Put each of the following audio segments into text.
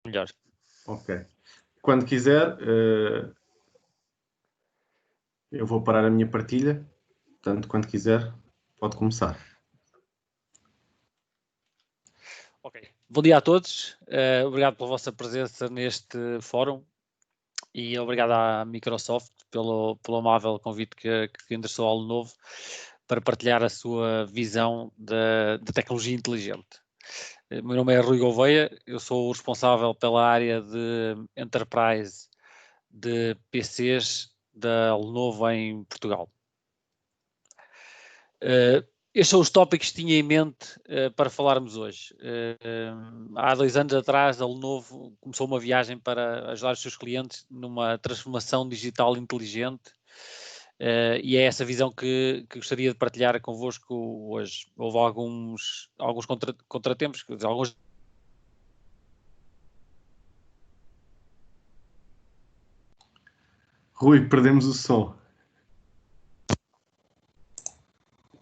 Melhor. Ok. Quando quiser, eu vou parar a minha partilha. Portanto, quando quiser, pode começar. Ok. Bom dia a todos. Obrigado pela vossa presença neste fórum e obrigado à Microsoft pelo amável convite que endereçou ao Lenovo para partilhar a sua visão da tecnologia inteligente. O meu nome é Rui Gouveia, eu sou o responsável pela área de Enterprise de PCs da Lenovo em Portugal. Estes são os tópicos que tinha em mente para falarmos hoje. Há 2 anos atrás, a Lenovo começou uma viagem para ajudar os seus clientes numa transformação digital inteligente e é essa visão que gostaria de partilhar convosco hoje. Houve alguns contratempos, alguns... Rui, perdemos o som.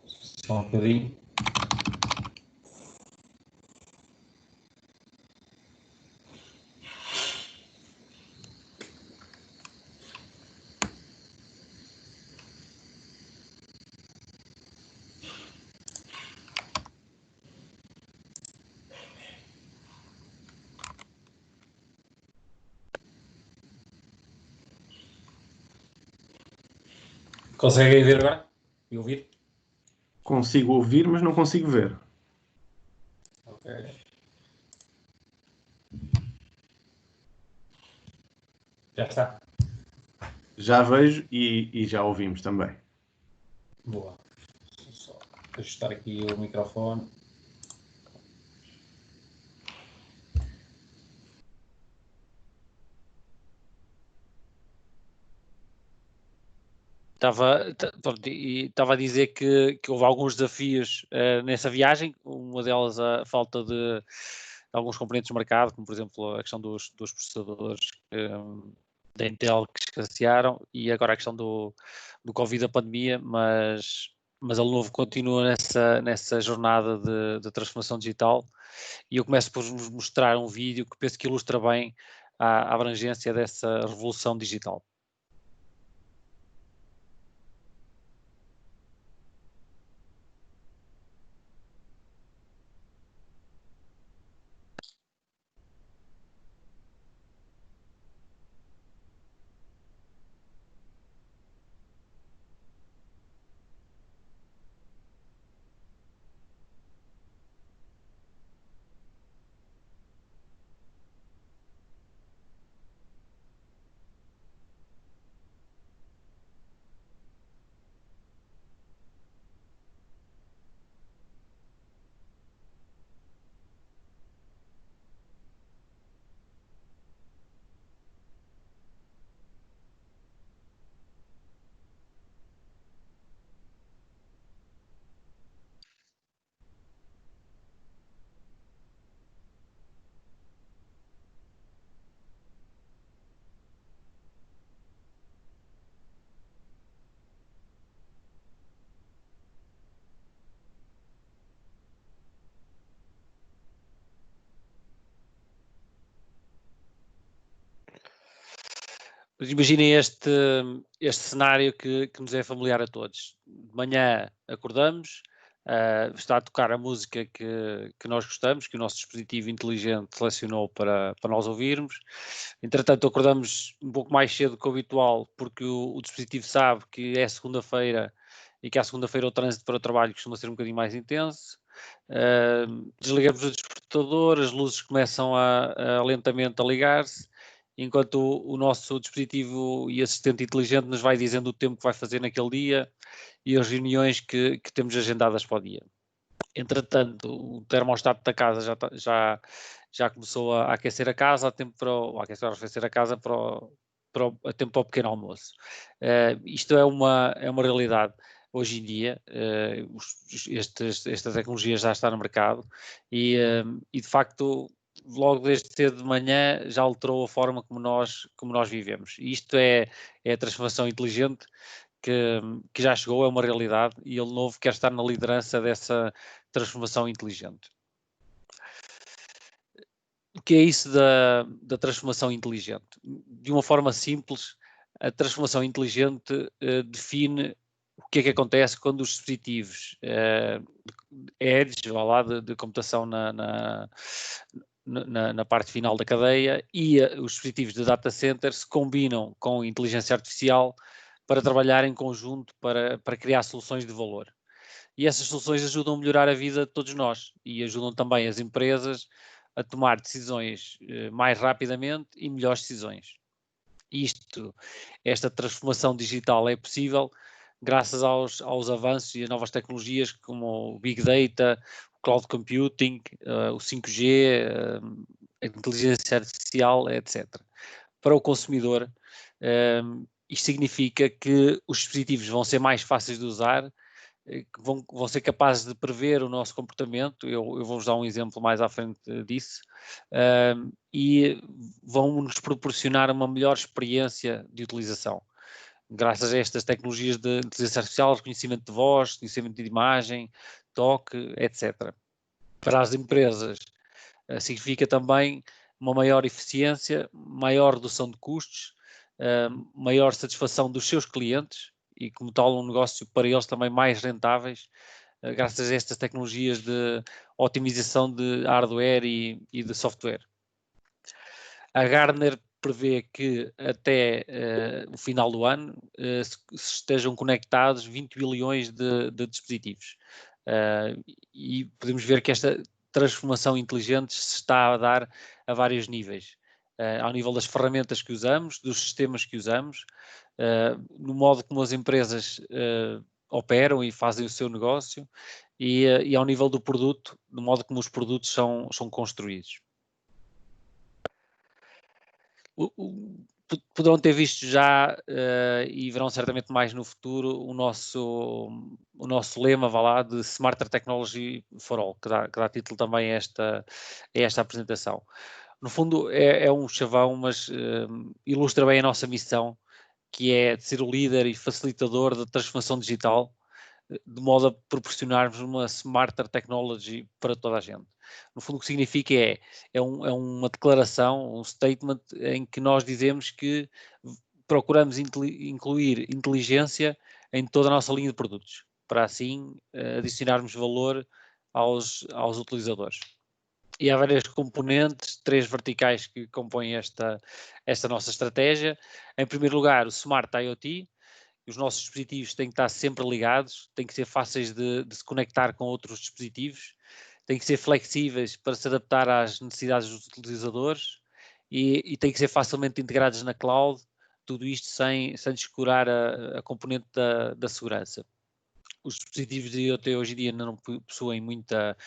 Só um bocadinho. Conseguem ver agora? E ouvir? Consigo ouvir, mas não consigo ver. Ok. Já está. Já vejo e já ouvimos também. Boa. Deixa só ajustar aqui o microfone. Estava a dizer que houve alguns desafios nessa viagem, uma delas a falta de alguns componentes do mercado, como por exemplo a questão dos processadores da Intel que escassearam e agora a questão do Covid, da pandemia, mas a Lenovo continua nessa jornada de transformação digital e eu começo por vos mostrar um vídeo que penso que ilustra bem a abrangência dessa revolução digital. Imaginem este cenário que nos é familiar a todos. De manhã acordamos, está a tocar a música que nós gostamos, que o nosso dispositivo inteligente selecionou para nós ouvirmos. Entretanto, acordamos um pouco mais cedo que o habitual, porque o dispositivo sabe que é segunda-feira e que à segunda-feira o trânsito para o trabalho costuma ser um bocadinho mais intenso. Desligamos o despertador, as luzes começam a lentamente a ligar-se, enquanto o nosso dispositivo e assistente inteligente nos vai dizendo o tempo que vai fazer naquele dia e as reuniões que temos agendadas para o dia. Entretanto, o termostato da casa já começou a aquecer a casa, a tempo a arrefecer a casa a tempo para o pequeno almoço. Isto é uma realidade. Hoje em dia, esta tecnologia já está no mercado e de facto, logo desde cedo de manhã já alterou a forma como nós vivemos. E isto é a transformação inteligente que já chegou, é uma realidade e a Lenovo quer estar na liderança dessa transformação inteligente. O que é isso da transformação inteligente? De uma forma simples, a transformação inteligente define o que é que acontece quando os dispositivos edge, vá lá, de computação na parte final da cadeia e os dispositivos de data center se combinam com inteligência artificial para trabalhar em conjunto para criar soluções de valor. E essas soluções ajudam a melhorar a vida de todos nós e ajudam também as empresas a tomar decisões mais rapidamente e melhores decisões. Esta transformação digital é possível graças aos avanços e às novas tecnologias como o Big Data, o Cloud Computing, o 5G, a inteligência artificial, etc. Para o consumidor, isto significa que os dispositivos vão ser mais fáceis de usar, que vão ser capazes de prever o nosso comportamento. Eu vou-vos dar um exemplo mais à frente disso, e vão-nos proporcionar uma melhor experiência de utilização. Graças a estas tecnologias de inteligência artificial, reconhecimento de voz, reconhecimento de imagem, toque, etc. Para as empresas, significa também uma maior eficiência, maior redução de custos, maior satisfação dos seus clientes e, como tal, um negócio para eles também mais rentáveis, graças a estas tecnologias de otimização de hardware e de software. A Gartner prevê que até o final do ano estejam conectados 20 bilhões de dispositivos. E podemos ver que esta transformação inteligente se está a dar a vários níveis. Ao nível das ferramentas que usamos, dos sistemas que usamos, no modo como as empresas operam e fazem o seu negócio e ao nível do produto, no modo como os produtos são construídos. Poderão ter visto já e verão certamente mais no futuro o nosso lema, vá lá, de Smarter Technology for All, que dá título também a esta apresentação. No fundo é um chavão, mas ilustra bem a nossa missão, que é de ser o líder e facilitador da transformação digital, de modo a proporcionarmos uma Smarter Technology para toda a gente. No fundo, o que significa é uma declaração, um statement em que nós dizemos que procuramos incluir inteligência em toda a nossa linha de produtos, para assim adicionarmos valor aos utilizadores. E há várias componentes, 3 verticais que compõem esta nossa estratégia. Em primeiro lugar, o Smart IoT. Os nossos dispositivos têm que estar sempre ligados, têm que ser fáceis de se conectar com outros dispositivos, têm que ser flexíveis para se adaptar às necessidades dos utilizadores e têm que ser facilmente integrados na cloud, tudo isto sem descurar a componente da segurança. Os dispositivos de IoT hoje em dia não possuem muita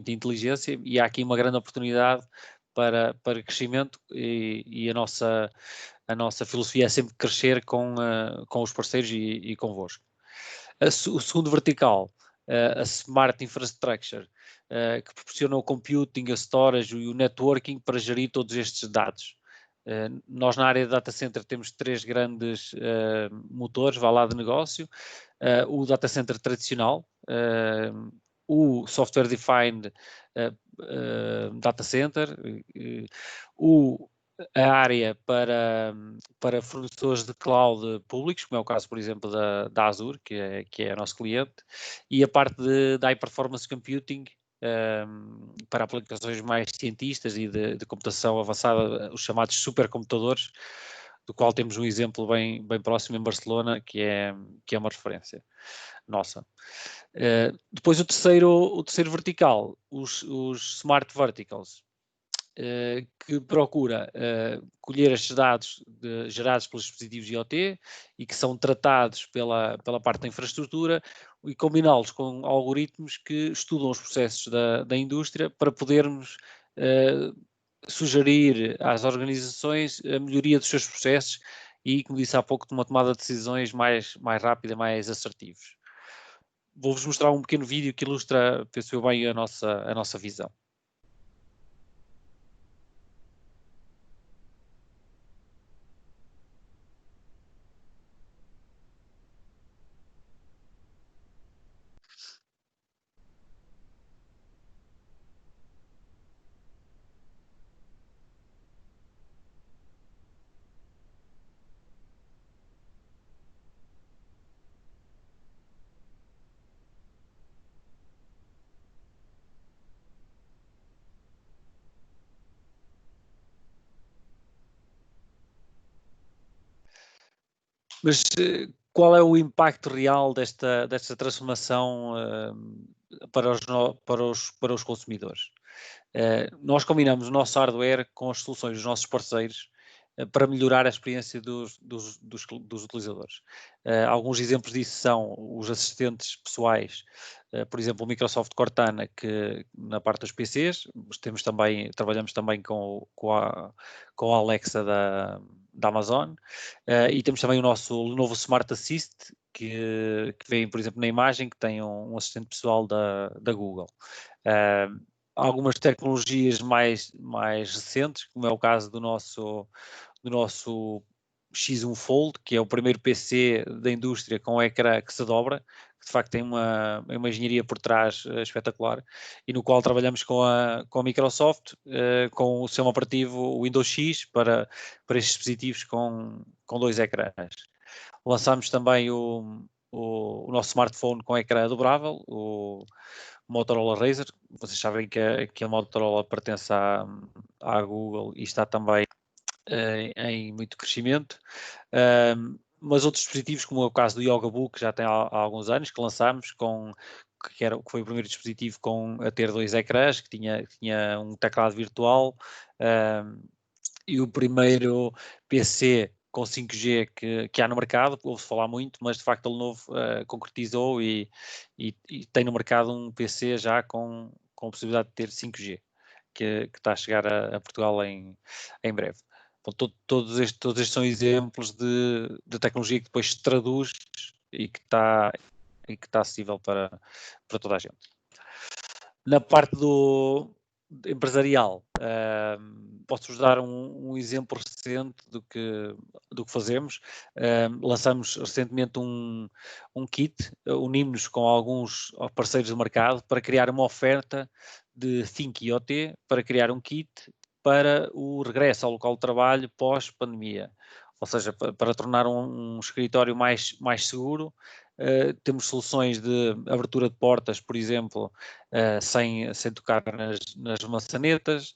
inteligência e há aqui uma grande oportunidade para crescimento e a nossa filosofia é sempre crescer com os parceiros e convosco. O segundo vertical, a Smart Infrastructure, que proporciona o computing, a storage e o networking para gerir todos estes dados. Nós na área de data center temos 3 grandes motores, vá lá, de negócio. O data center tradicional, o software defined data center, a área para fornecedores de cloud públicos, como é o caso, por exemplo, da Azure, que é nosso cliente, e a parte de high performance computing, para aplicações mais cientistas e de computação avançada, os chamados supercomputadores, do qual temos um exemplo bem próximo em Barcelona, que é uma referência nossa. Depois o terceiro vertical, os Smart Verticals, que procura colher estes dados gerados pelos dispositivos IoT e que são tratados pela parte da infraestrutura e combiná-los com algoritmos que estudam os processos da indústria para podermos sugerir às organizações a melhoria dos seus processos e, como disse há pouco, de uma tomada de decisões mais rápida, mais assertivos. Vou-vos mostrar um pequeno vídeo que ilustra, penso eu, bem a nossa visão. Mas qual é o impacto real desta transformação para os consumidores? Nós combinamos o nosso hardware com as soluções dos nossos parceiros para melhorar a experiência dos utilizadores. Alguns exemplos disso são os assistentes pessoais, por exemplo, o Microsoft Cortana, que na parte dos PCs, trabalhamos também com a Alexa da Amazon, e temos também o nosso Lenovo Smart Assist, que vem, por exemplo, na imagem, que tem um assistente pessoal da Google. Algumas tecnologias mais recentes, como é o caso do nosso X1 Fold, que é o primeiro PC da indústria com um ecrã que se dobra, que de facto tem uma engenharia por trás espetacular, e no qual trabalhamos com a Microsoft, com o sistema operativo Windows X para estes dispositivos com 2 ecrãs. Lançámos também o nosso smartphone com ecrã dobrável, o Motorola Razr. Vocês sabem que a Motorola pertence à Google e está também em muito crescimento. Mas outros dispositivos, como é o caso do Yoga Book, que já tem há alguns anos, que lançámos, que foi o primeiro dispositivo a ter 2 ecrãs, que tinha um teclado virtual, e o primeiro PC com 5G que há no mercado. Ouve-se falar muito, mas de facto o Lenovo concretizou e tem no mercado um PC já com a possibilidade de ter 5G, que está a chegar a Portugal em breve. Bom, todos estes são exemplos de tecnologia que depois se traduz e que está acessível para toda a gente. Na parte empresarial, posso-vos dar um exemplo recente do que fazemos. Lançamos recentemente um kit, unimos-nos com alguns parceiros do mercado para criar uma oferta de Think IoT, para criar um kit para o regresso ao local de trabalho pós-pandemia. Ou seja, para tornar um escritório mais seguro. Temos soluções de abertura de portas, por exemplo, sem tocar nas maçanetas,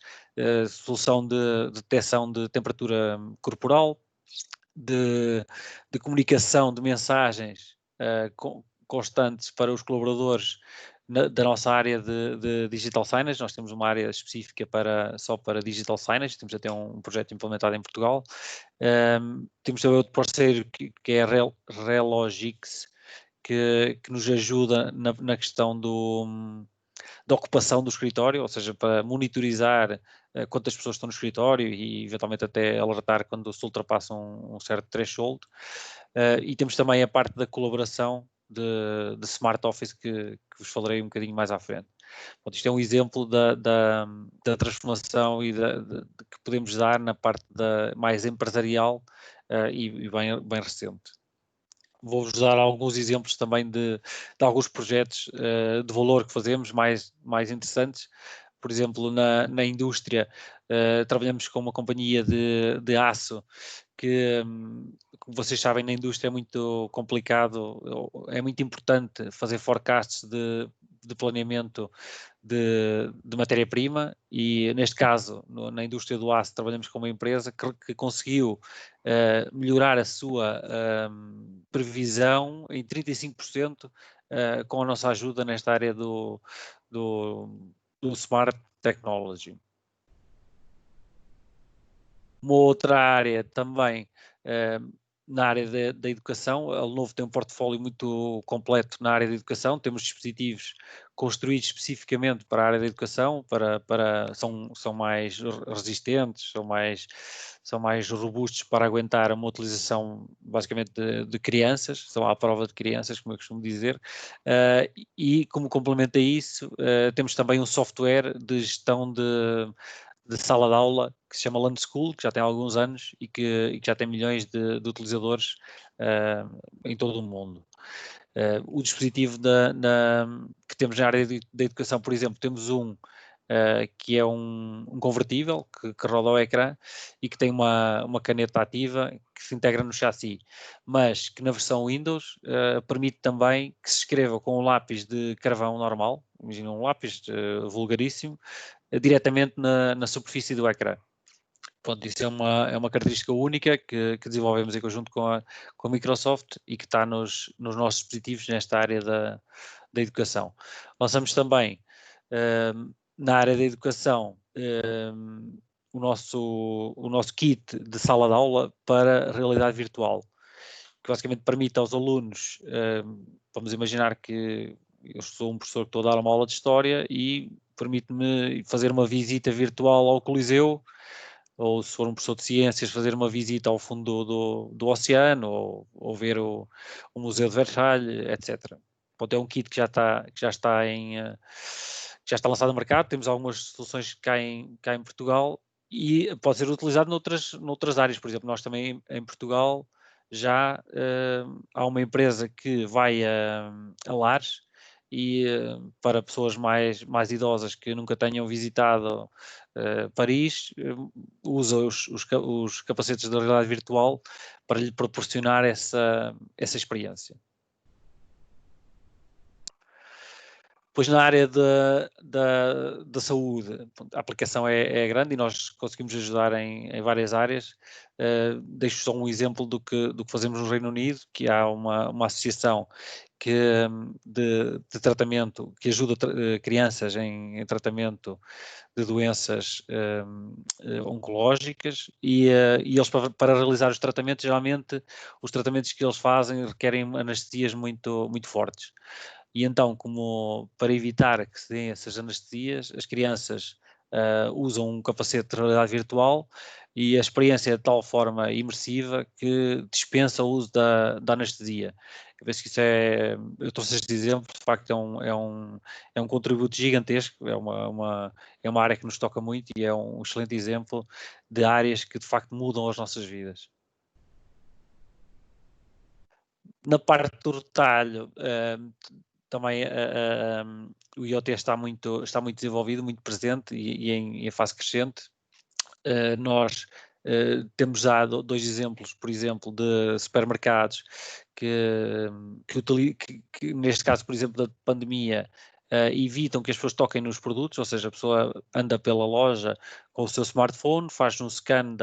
solução de detecção de temperatura corporal, de comunicação de mensagens constantes para os colaboradores da nossa área de Digital Signage. Nós temos uma área específica só para Digital Signage, temos até um projeto implementado em Portugal. Temos também outro parceiro que é a Relogix, que nos ajuda na questão da ocupação do escritório, ou seja, para monitorizar quantas pessoas estão no escritório e eventualmente até alertar quando se ultrapassa um certo threshold. E temos também a parte da colaboração de Smart Office que vos falarei um bocadinho mais à frente. Bom, isto é um exemplo da transformação e que podemos dar na parte mais empresarial e bem recente. Vou-vos dar alguns exemplos também de alguns projetos de valor que fazemos mais interessantes. Por exemplo, na indústria, trabalhamos com uma companhia de aço que, como vocês sabem, na indústria é muito complicado, é muito importante fazer forecasts de planeamento de matéria-prima, e neste caso, na indústria do aço, trabalhamos com uma empresa que conseguiu melhorar a sua previsão em 35% com a nossa ajuda nesta área do Smart Technology. Uma outra área também, na área da educação, a Lenovo tem um portfólio muito completo na área da educação. Temos dispositivos construídos especificamente para a área da educação, são mais resistentes, são mais robustos para aguentar uma utilização basicamente de crianças, são à prova de crianças, como eu costumo dizer, e como complemento a isso, temos também um software de gestão de sala de aula que se chama Learn School, que já tem alguns anos e que já tem milhões de utilizadores em todo o mundo. O dispositivo que temos na área da educação, por exemplo, temos que é um convertível que roda ao ecrã e que tem uma caneta ativa que se integra no chassi, mas que na versão Windows permite também que se escreva com um lápis de carvão normal, imagina um lápis vulgaríssimo, diretamente na superfície do ecrã. Pronto, isso é uma característica única que desenvolvemos em conjunto com a Microsoft e que está nos nossos dispositivos nesta área da educação. Lançamos também, na área da educação, o nosso kit de sala de aula para realidade virtual, que basicamente permite aos alunos, vamos imaginar que eu sou um professor que estou a dar uma aula de História e permite-me fazer uma visita virtual ao Coliseu, ou se for um professor de Ciências, fazer uma visita ao fundo do oceano, ou ver o Museu de Versalhes, etc. Pronto, é um kit que já está lançado no mercado, temos algumas soluções cá em Portugal e pode ser utilizado noutras áreas. Por exemplo, nós também em Portugal já há uma empresa que vai a lares e para pessoas mais idosas que nunca tenham visitado Paris, usa os capacetes de realidade virtual para lhe proporcionar essa experiência. Pois na área da saúde, a aplicação é grande e nós conseguimos ajudar em várias áreas. Deixo só um exemplo do que fazemos no Reino Unido, que há uma associação de tratamento que ajuda crianças em tratamento de doenças oncológicas e eles para realizar os tratamentos, geralmente os tratamentos que eles fazem requerem anestesias muito fortes. E então, como para evitar que se deem essas anestesias, as crianças usam um capacete de realidade virtual e a experiência é de tal forma imersiva que dispensa o uso da anestesia. Eu penso que eu trouxe este exemplo, de facto é um contributo gigantesco, é uma área que nos toca muito e é um excelente exemplo de áreas que de facto mudam as nossas vidas. Na parte do retalho, também o IoT está muito desenvolvido, muito presente e em fase crescente. Nós temos já dois exemplos, por exemplo, de supermercados que neste caso, por exemplo, da pandemia, evitam que as pessoas toquem nos produtos, ou seja, a pessoa anda pela loja com o seu smartphone, faz um scan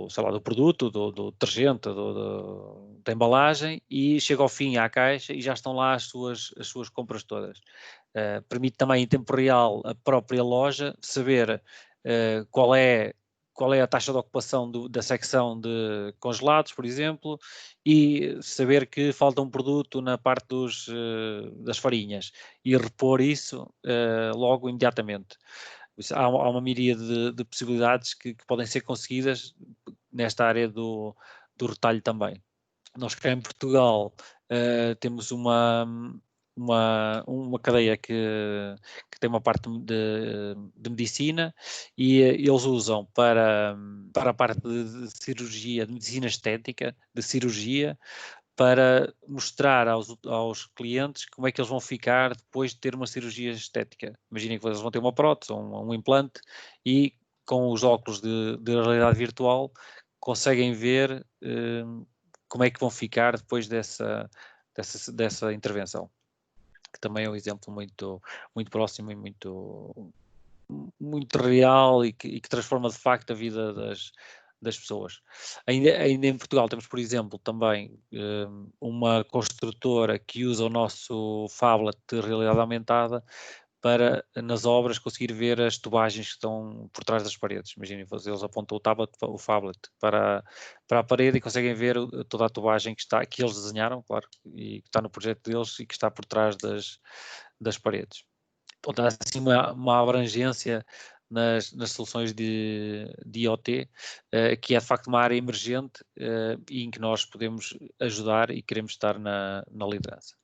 sei lá, do produto, do detergente, da embalagem e chega ao fim à caixa e já estão lá as suas compras todas. Permite também em tempo real a própria loja saber qual é a taxa de ocupação da secção de congelados, por exemplo, e saber que falta um produto na parte das farinhas e repor isso logo imediatamente. Há uma miríade de possibilidades que podem ser conseguidas nesta área do retalho também. Nós cá em Portugal temos uma cadeia que tem uma parte de medicina e eles usam para a parte de cirurgia, de medicina estética, de cirurgia, para mostrar aos clientes como é que eles vão ficar depois de ter uma cirurgia estética. Imaginem que eles vão ter uma prótese ou um implante e com os óculos de realidade virtual conseguem ver como é que vão ficar depois dessa intervenção, que também é um exemplo muito próximo e muito real e que transforma de facto a vida das pessoas. Ainda em Portugal temos, por exemplo, também uma construtora que usa o nosso phablet de realidade aumentada para, nas obras, conseguir ver as tubagens que estão por trás das paredes. Imaginem, eles apontam o phablet para a parede e conseguem ver toda a tubagem que eles desenharam, claro, e que está no projeto deles e que está por trás das paredes. Portanto, há assim uma abrangência nas soluções de IoT, que é de facto uma área emergente e em que nós podemos ajudar e queremos estar na liderança.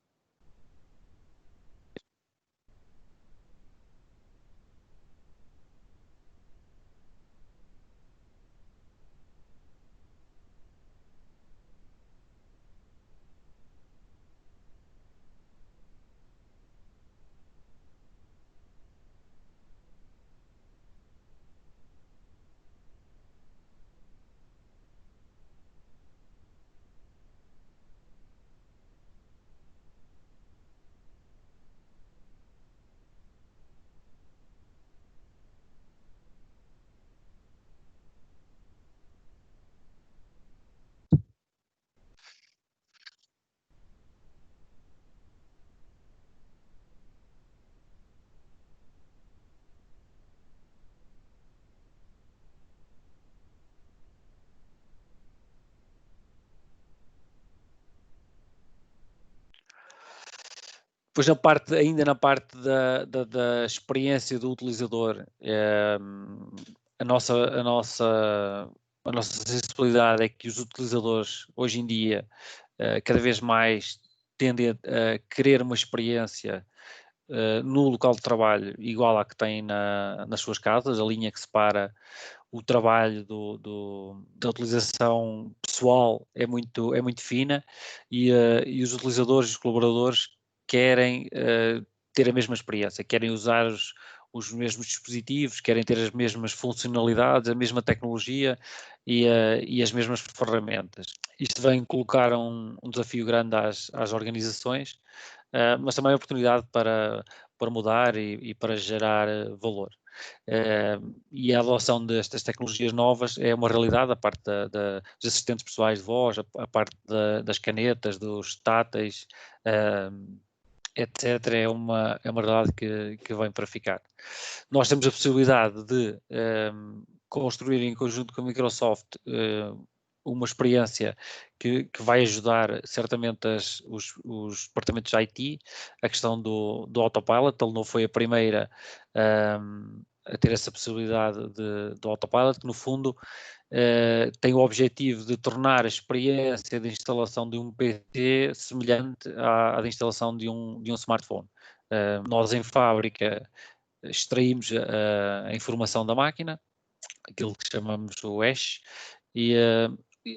Depois, ainda na parte da experiência do utilizador, a nossa sensibilidade é que os utilizadores, hoje em dia, cada vez mais tendem a querer uma experiência no local de trabalho igual à que têm nas suas casas, a linha que separa o trabalho da utilização pessoal é muito fina e os utilizadores e os colaboradores querem ter a mesma experiência, querem usar os mesmos dispositivos, querem ter as mesmas funcionalidades, a mesma tecnologia e as mesmas ferramentas. Isto vem colocar um desafio grande às organizações, mas também é oportunidade para mudar e para gerar valor. E a adoção destas tecnologias novas é uma realidade, a parte dos assistentes pessoais de voz, a parte das canetas, dos táteis, etc. É uma realidade que vem para ficar. Nós temos a possibilidade de construir em conjunto com a Microsoft uma experiência que vai ajudar certamente os departamentos de IT. A questão do Autopilot, ele não foi a primeira a ter essa possibilidade do Autopilot, que no fundo tem o objetivo de tornar a experiência de instalação de um PC semelhante à de instalação de um smartphone. Nós em fábrica extraímos a informação da máquina, aquilo que chamamos o hash, e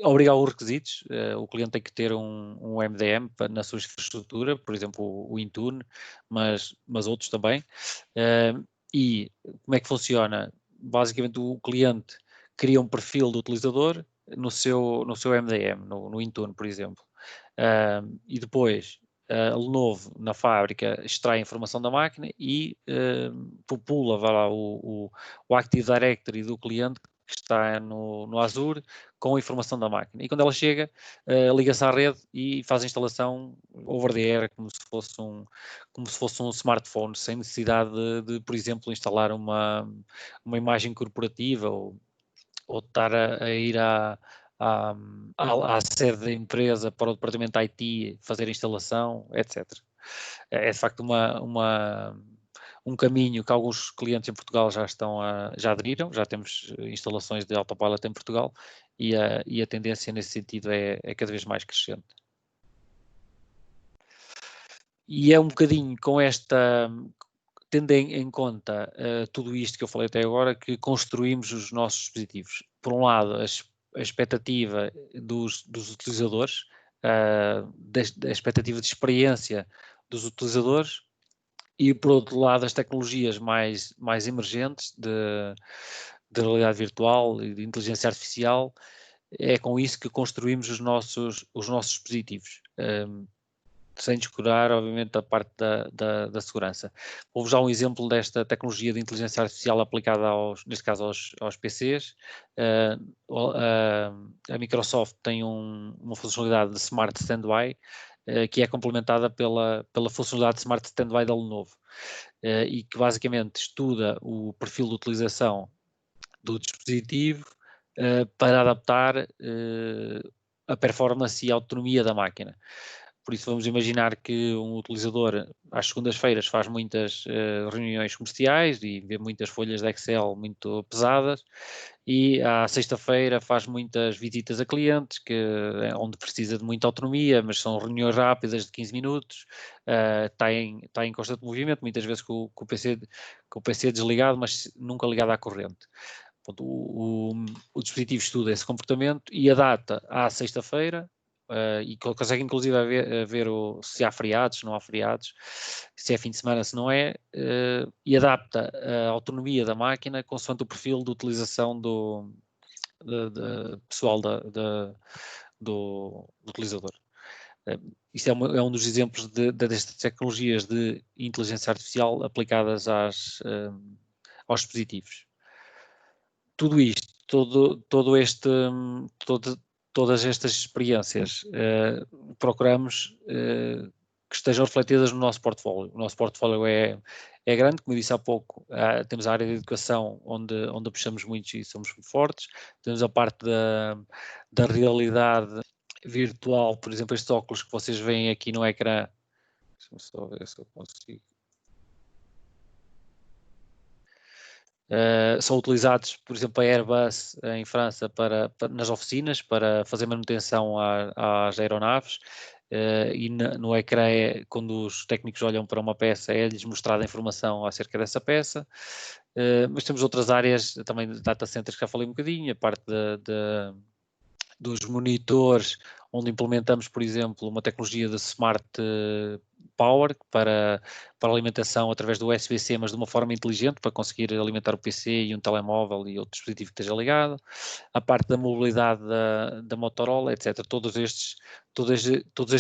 obrigar os requisitos. O cliente tem que ter um MDM na sua infraestrutura, por exemplo o Intune, mas outros também. E como é que funciona? Basicamente o cliente cria um perfil do utilizador no seu MDM, no Intune, por exemplo. E depois a Lenovo, na fábrica, extrai a informação da máquina e popula, vai lá, o Active Directory do cliente que está no Azure com a informação da máquina. E quando ela chega, liga-se à rede e faz a instalação over the air, como se fosse um smartphone, sem necessidade de por exemplo, instalar uma imagem corporativa ou estar a ir à sede da empresa para o departamento de IT fazer a instalação, etc. É de facto um caminho que alguns clientes em Portugal já aderiram, já temos instalações de Autopilot em Portugal e a tendência nesse sentido é cada vez mais crescente. E é um bocadinho com esta, tendo em conta tudo isto que eu falei até agora, que construímos os nossos dispositivos. Por um lado, a expectativa dos utilizadores, a expectativa de experiência dos utilizadores, e por outro lado as tecnologias mais emergentes de realidade virtual e de inteligência artificial. É com isso que construímos os nossos dispositivos, sem descurar, obviamente, a parte da segurança. Vou-vos dar um exemplo desta tecnologia de inteligência artificial aplicada neste caso aos PCs. A Microsoft tem uma funcionalidade de Smart Standby, que é complementada pela funcionalidade de Smart Standby da Lenovo, e que basicamente estuda o perfil de utilização do dispositivo para adaptar a performance e a autonomia da máquina. Por isso vamos imaginar que um utilizador às segundas-feiras faz muitas reuniões comerciais e vê muitas folhas de Excel muito pesadas, e à sexta-feira faz muitas visitas a clientes onde precisa de muita autonomia, mas são reuniões rápidas de 15 minutos, está em constante movimento, muitas vezes com o PC desligado, mas nunca ligado à corrente. O dispositivo estuda esse comportamento e adapta à sexta-feira, e consegue inclusive ver se há feriados, se não há feriados, se é fim de semana, se não é, e adapta a autonomia da máquina consoante o perfil de utilização do pessoal do utilizador. Isto é um dos exemplos destas tecnologias de inteligência artificial aplicadas aos dispositivos. Tudo isto, todas estas experiências procuramos que estejam refletidas no nosso portfólio. O nosso portfólio é grande, como eu disse há pouco, temos a área de educação onde puxamos muito e somos muito fortes, temos a parte da realidade virtual, por exemplo, estes óculos que vocês veem aqui no ecrã, Deixa-me só ver se eu consigo. São utilizados, por exemplo, a Airbus em França nas oficinas para fazer manutenção às aeronaves. E no ecrã, quando os técnicos olham para uma peça, é-lhes mostrada a informação acerca dessa peça. Mas temos outras áreas, também de data centers, que já falei um bocadinho, a parte dos monitores, onde implementamos, por exemplo, uma tecnologia de Smart Power para alimentação através do USB-C, mas de uma forma inteligente, para conseguir alimentar o PC e um telemóvel e outro dispositivo que esteja ligado. A parte da mobilidade da Motorola, etc. Todos estes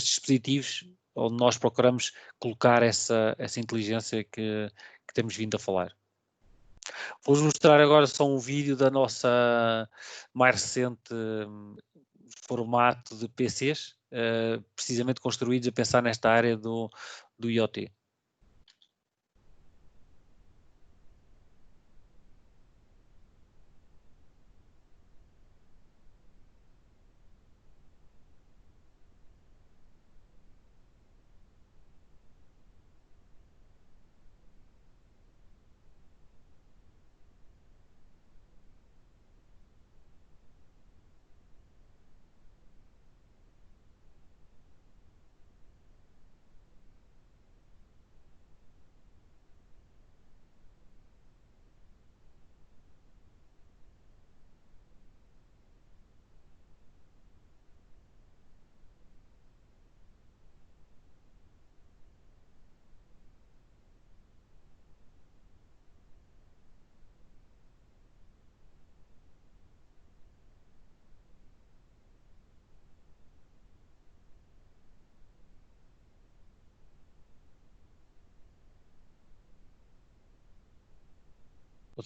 dispositivos onde nós procuramos colocar essa inteligência que temos vindo a falar. Vou-vos mostrar agora só um vídeo da nossa mais recente formato de PCs, precisamente construídos a pensar nesta área do IoT.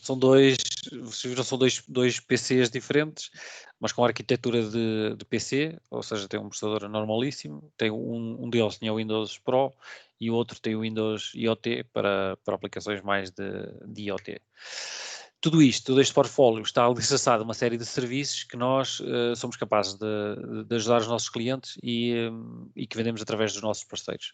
São dois PCs diferentes, mas com arquitetura de PC, ou seja, tem um processador normalíssimo, tem um deles tinha o Windows Pro e o outro tem o Windows IoT para aplicações mais de IoT. Todo este portfólio está alicerçado em uma série de serviços que nós somos capazes de ajudar os nossos clientes e que vendemos através dos nossos parceiros.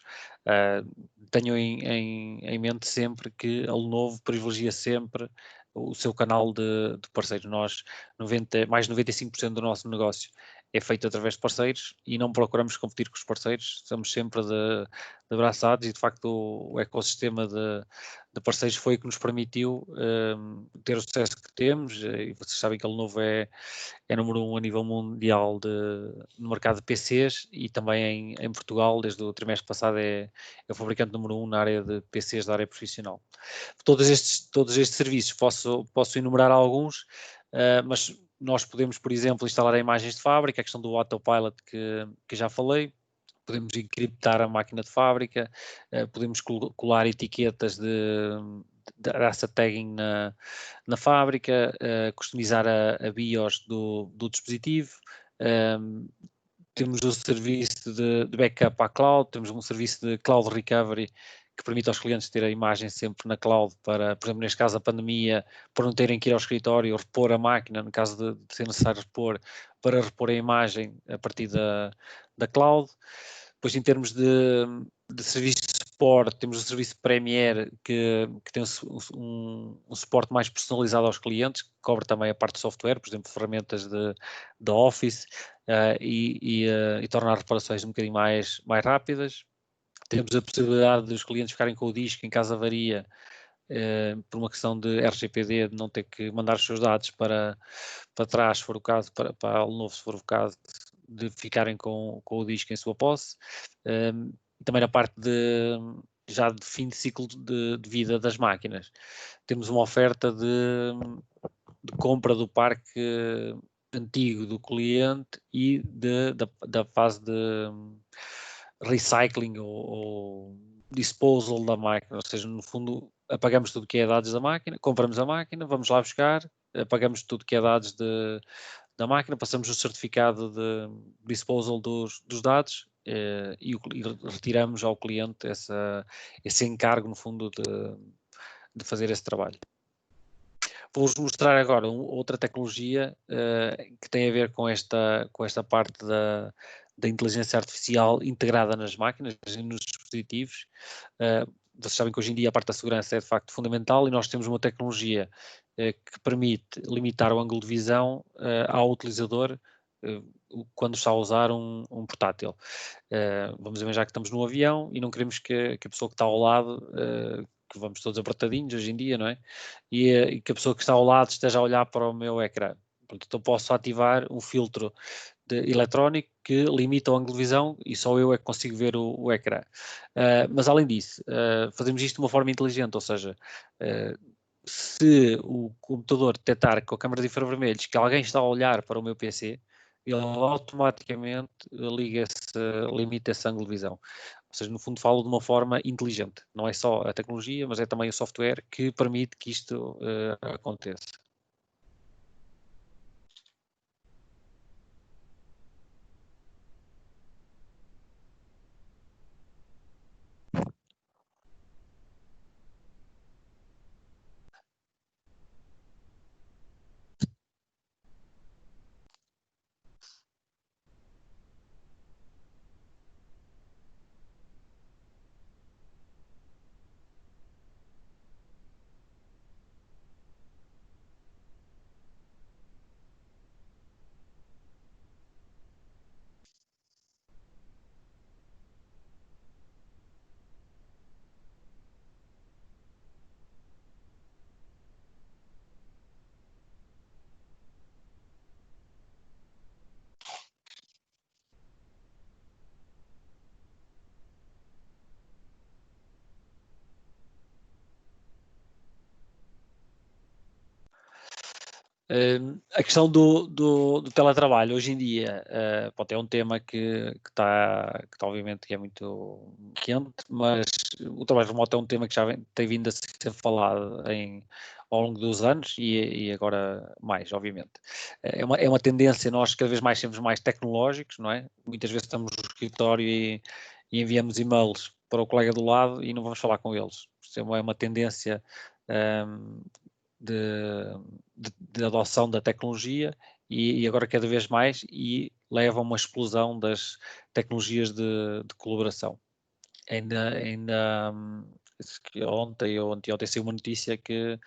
Tenham em mente sempre que a Lenovo privilegia sempre o seu canal de parceiros. Nós, mais de 95% do nosso negócio é feito através de parceiros e não procuramos competir com os parceiros, estamos sempre de braçados e, de facto, o ecossistema de parceiros foi o que nos permitiu ter o sucesso que temos, e vocês sabem que a Lenovo é número 1 a nível mundial no mercado de PCs e também em Portugal, desde o trimestre passado, é o fabricante número 1 na área de PCs da área profissional. Todos estes serviços, posso enumerar alguns, mas nós podemos, por exemplo, instalar imagens de fábrica, a questão do Autopilot que já falei, podemos encriptar a máquina de fábrica, podemos colar etiquetas de asset tagging na fábrica, customizar a BIOS do dispositivo, temos o serviço de backup à cloud, temos um serviço de cloud recovery que permite aos clientes ter a imagem sempre na cloud para, por exemplo, neste caso a pandemia, por não terem que ir ao escritório, repor a máquina, no caso de ser necessário repor, para repor a imagem a partir da cloud. Depois, em termos de serviço de suporte, temos o serviço Premier, que tem um suporte mais personalizado aos clientes, que cobre também a parte de software, por exemplo, ferramentas de Office, e torna as reparações um bocadinho mais rápidas. Temos a possibilidade dos clientes ficarem com o disco em caso de avaria, por uma questão de RGPD, de não ter que mandar os seus dados para trás, se for o caso, para a Lenovo, se for o caso, de ficarem com o disco em sua posse. Também na parte já de fim de ciclo de vida das máquinas. Temos uma oferta de compra do parque antigo do cliente e da fase de recycling ou disposal da máquina, ou seja, no fundo apagamos tudo que é dados da máquina, compramos a máquina, vamos lá buscar, apagamos tudo que é dados da máquina, passamos o certificado de disposal dos dados e retiramos ao cliente esse encargo, no fundo, de fazer esse trabalho. Vou-vos mostrar agora outra tecnologia que tem a ver com esta parte da inteligência artificial integrada nas máquinas e nos dispositivos. Vocês sabem que hoje em dia a parte da segurança é de facto fundamental e nós temos uma tecnologia que permite limitar o ângulo de visão ao utilizador quando está a usar um portátil. Vamos imaginar que estamos no avião e não queremos que a pessoa que está ao lado, que vamos todos apertadinhos hoje em dia, não é? E que a pessoa que está ao lado esteja a olhar para o meu ecrã. Portanto, eu posso ativar um filtro eletrónico que limita o ângulo de visão e só eu é que consigo ver o ecrã. Mas além disso, fazemos isto de uma forma inteligente, ou seja, se o computador detectar com a câmara de infravermelhos que alguém está a olhar para o meu PC, ele automaticamente limita esse ângulo de visão. Ou seja, no fundo falo de uma forma inteligente. Não é só a tecnologia, mas é também o software que permite que isto aconteça. A questão do teletrabalho hoje em dia é um tema que está obviamente que é muito quente, mas o trabalho remoto é um tema que já tem vindo a ser falado ao longo dos anos e agora mais, obviamente. É uma tendência, nós cada vez mais sermos mais tecnológicos, não é? Muitas vezes estamos no escritório e enviamos e-mails para o colega do lado e não vamos falar com eles. Isso é uma tendência de adoção da tecnologia e agora cada vez mais e leva a uma explosão das tecnologias de colaboração. Ainda ontem ou anteontem saiu uma notícia que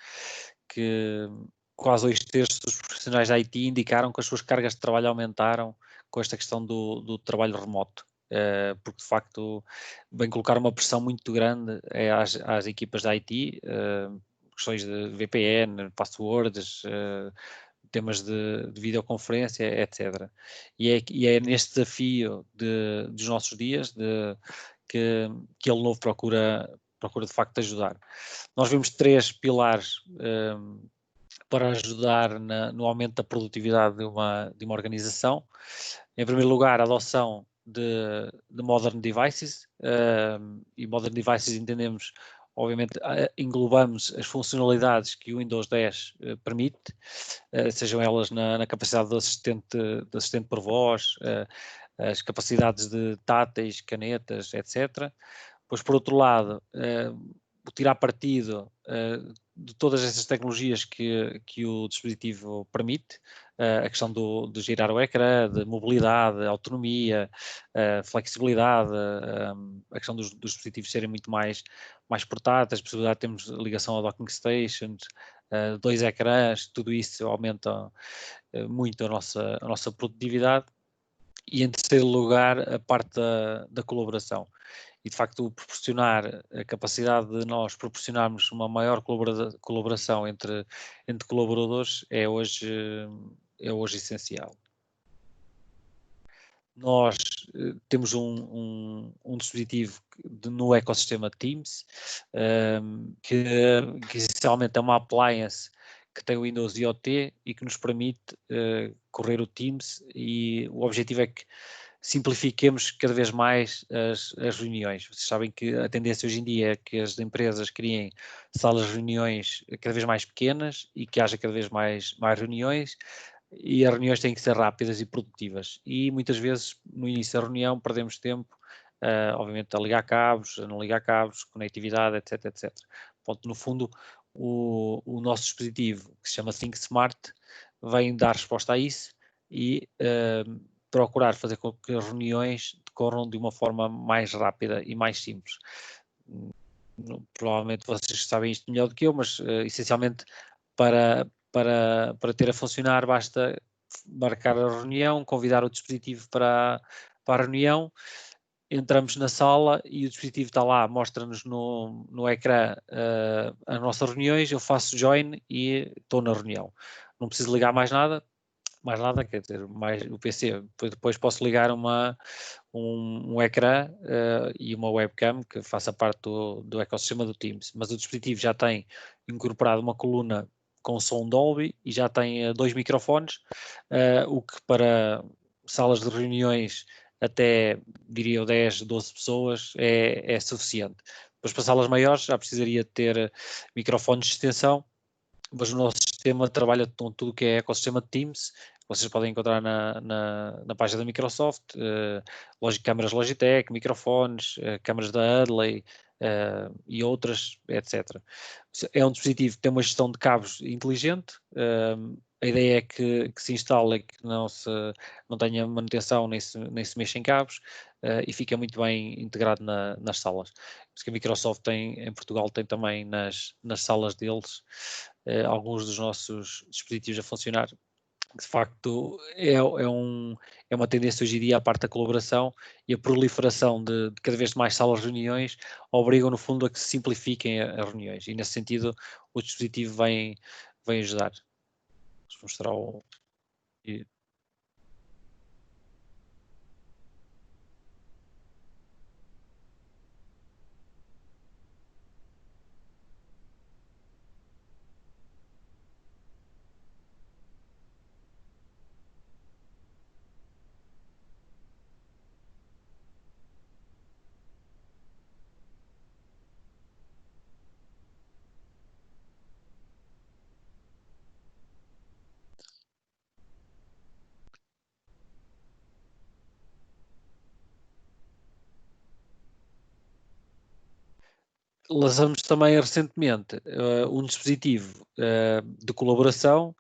quase 2/3 dos profissionais da IT indicaram que as suas cargas de trabalho aumentaram com esta questão do trabalho remoto. Porque de facto vem colocar uma pressão muito grande às equipas da IT, questões de VPN, passwords, temas de videoconferência, etc. E é neste desafio dos nossos dias que ele novo procura de facto ajudar. Nós vemos 3 pilares para ajudar no aumento da produtividade de uma organização. Em primeiro lugar, a adoção de modern devices, e modern devices entendemos, obviamente, englobamos as funcionalidades que o Windows 10 permite, sejam elas na capacidade do assistente por voz, as capacidades de táteis, canetas, etc. Pois, por outro lado, tirar partido de todas essas tecnologias que o dispositivo permite, a questão de girar o ecrã, de mobilidade, autonomia, flexibilidade, a questão dos dispositivos serem muito mais portáteis, a possibilidade de termos ligação ao docking station, 2 ecrãs, tudo isso aumenta muito a nossa produtividade. E em terceiro lugar, a parte da colaboração. E de facto proporcionar a capacidade de nós proporcionarmos uma maior colaboração entre colaboradores é hoje essencial. Nós temos um dispositivo no ecossistema Teams, que essencialmente é uma appliance que tem o Windows IoT e que nos permite correr o Teams, e o objetivo é que simplifiquemos cada vez mais as reuniões. Vocês sabem que a tendência hoje em dia é que as empresas criem salas de reuniões cada vez mais pequenas e que haja cada vez mais reuniões, e as reuniões têm que ser rápidas e produtivas. E muitas vezes no início da reunião perdemos tempo, obviamente a ligar cabos, a não ligar cabos, conectividade, etc, etc. Portanto, no fundo, o nosso dispositivo, que se chama ThinkSmart, vem dar resposta a isso e procurar fazer com que as reuniões decorram de uma forma mais rápida e mais simples. Provavelmente vocês sabem isto melhor do que eu, mas essencialmente para ter a funcionar basta marcar a reunião, convidar o dispositivo para a reunião, entramos na sala e o dispositivo está lá, mostra-nos no ecrã as nossas reuniões, eu faço join e estou na reunião. Não preciso ligar mais nada, quer dizer, o PC. Depois posso ligar um ecrã e uma webcam que faça parte do ecossistema do Teams, mas o dispositivo já tem incorporado uma coluna com som Dolby e já tem 2 microfones, o que para salas de reuniões até, diria eu, 10, 12 pessoas é suficiente. Depois para salas maiores já precisaria ter microfones de extensão, mas o nosso sistema trabalha com tudo o que é ecossistema de Teams. Vocês podem encontrar na página da Microsoft, câmaras Logitech, microfones, câmaras da Adley e outras, etc. É um dispositivo que tem uma gestão de cabos inteligente. A ideia é que se instale, que não tenha manutenção nem se mexa em cabos e fica muito bem integrado nas salas. Por isso que a Microsoft em Portugal tem também nas salas deles alguns dos nossos dispositivos a funcionar. De facto, é uma tendência hoje em dia, a parte da colaboração e a proliferação de cada vez mais salas de reuniões obrigam, no fundo, a que se simplifiquem as reuniões. E, nesse sentido, o dispositivo vem ajudar. Vou mostrar o... Lançamos também recentemente um dispositivo de colaboração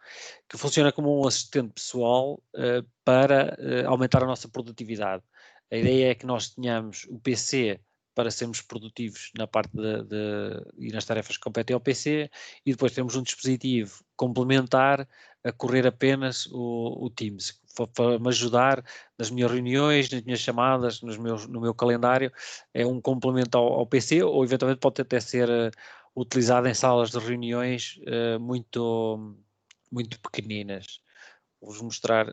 que funciona como um assistente pessoal para aumentar a nossa produtividade. A ideia é que nós tenhamos o PC para sermos produtivos na parte e nas tarefas que competem ao PC, e depois temos um dispositivo complementar a correr apenas o Teams, para me ajudar nas minhas reuniões, nas minhas chamadas, no meu calendário. É um complemento ao PC, ou eventualmente pode até ser utilizado em salas de reuniões muito pequeninas. Vou-vos mostrar.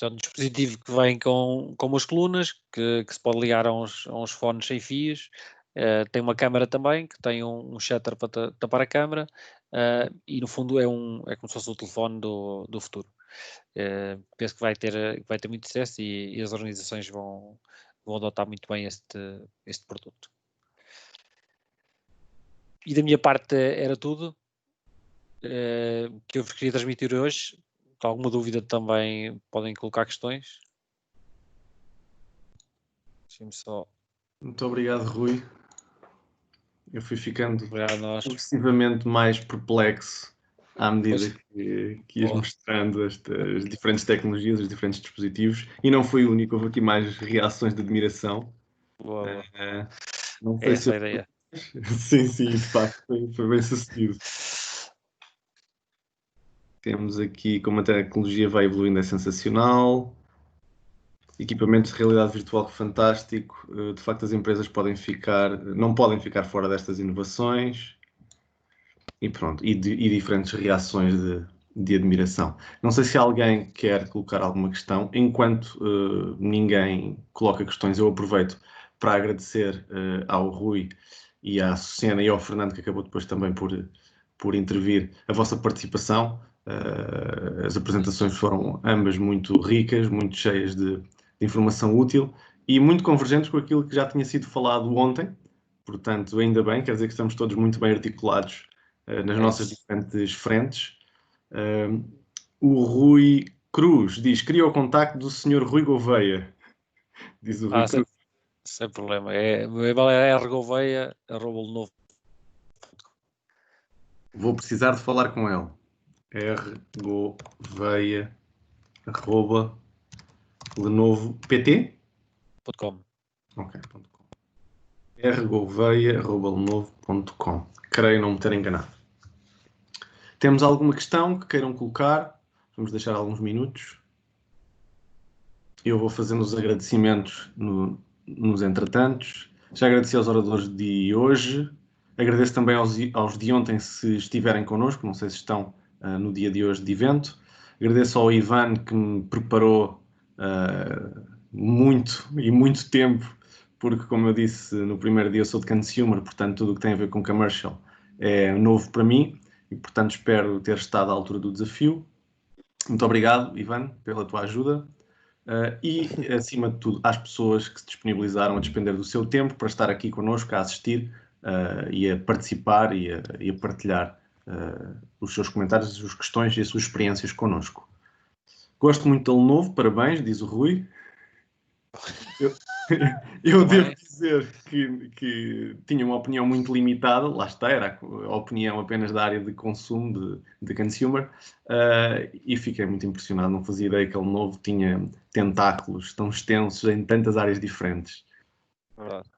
É um dispositivo que vem com umas colunas que se pode ligar a uns fones sem fios. Tem uma câmera também, que tem um shutter para tapar a câmera, e no fundo é como se fosse o telefone do futuro. Penso que vai ter muito sucesso e as organizações vão adotar muito bem este produto. E da minha parte era tudo que eu vos queria transmitir hoje. Com alguma dúvida também podem colocar questões. Deixem-me só. Muito obrigado, Rui. Eu fui ficando progressivamente mais perplexo à medida que ias mostrando as diferentes tecnologias, os diferentes dispositivos, e não foi o único, houve aqui mais reações de admiração. Boa. Não sei essa é a ideia. Sim, de facto, foi bem sucedido. Temos aqui como a tecnologia vai evoluindo, é sensacional. Equipamentos de realidade virtual fantástico. De facto, as empresas não podem ficar fora destas inovações. E pronto, e diferentes reações de admiração. Não sei se alguém quer colocar alguma questão. Enquanto ninguém coloca questões, eu aproveito para agradecer ao Rui e à Susana e ao Fernando, que acabou depois também por intervir, a vossa participação. As apresentações foram ambas muito ricas, muito cheias de informação útil e muito convergentes com aquilo que já tinha sido falado ontem. Portanto, ainda bem, quer dizer que estamos todos muito bem articulados nas nossas diferentes frentes. O Rui Cruz diz: cria o contacto do Sr. Rui Gouveia. Diz o Rui Cruz. Sem problema. O meu e-mail é rgouveia@lenovo.com. Vou precisar de falar com ele. rgouveia@lenovo.pt.com. Ok, .com. rgouveia@lenovo.com. Creio não me ter enganado. Temos alguma questão que queiram colocar? Vamos deixar alguns minutos. Eu vou fazendo os agradecimentos nos entretantos. Já agradeci aos oradores de hoje. Agradeço também aos de ontem, se estiverem connosco. Não sei se estão no dia de hoje de evento. Agradeço ao Ivan, que me preparou muito tempo, porque, como eu disse no primeiro dia, eu sou de consumer, portanto, tudo o que tem a ver com commercial é novo para mim e, portanto, espero ter estado à altura do desafio. Muito obrigado, Ivan, pela tua ajuda. E, acima de tudo, às pessoas que se disponibilizaram a despender do seu tempo para estar aqui connosco, a assistir e a participar e a partilhar os seus comentários, as suas questões e as suas experiências connosco. Gosto muito da Lenovo, parabéns, diz o Rui. Eu devo dizer que tinha uma opinião muito limitada, lá está, era a opinião apenas da área de consumo, de consumer, e fiquei muito impressionado, não fazia ideia que a Lenovo tinha tentáculos tão extensos em tantas áreas diferentes. Verdade.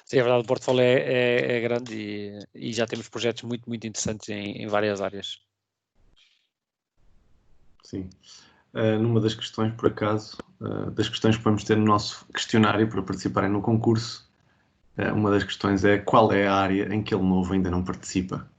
Sim, é verdade, o portfólio é grande e já temos projetos muito interessantes em várias áreas. Sim. Numa das questões, por acaso, das questões que vamos ter no nosso questionário para participarem no concurso, uma das questões é: qual é a área em que a Lenovo ainda não participa?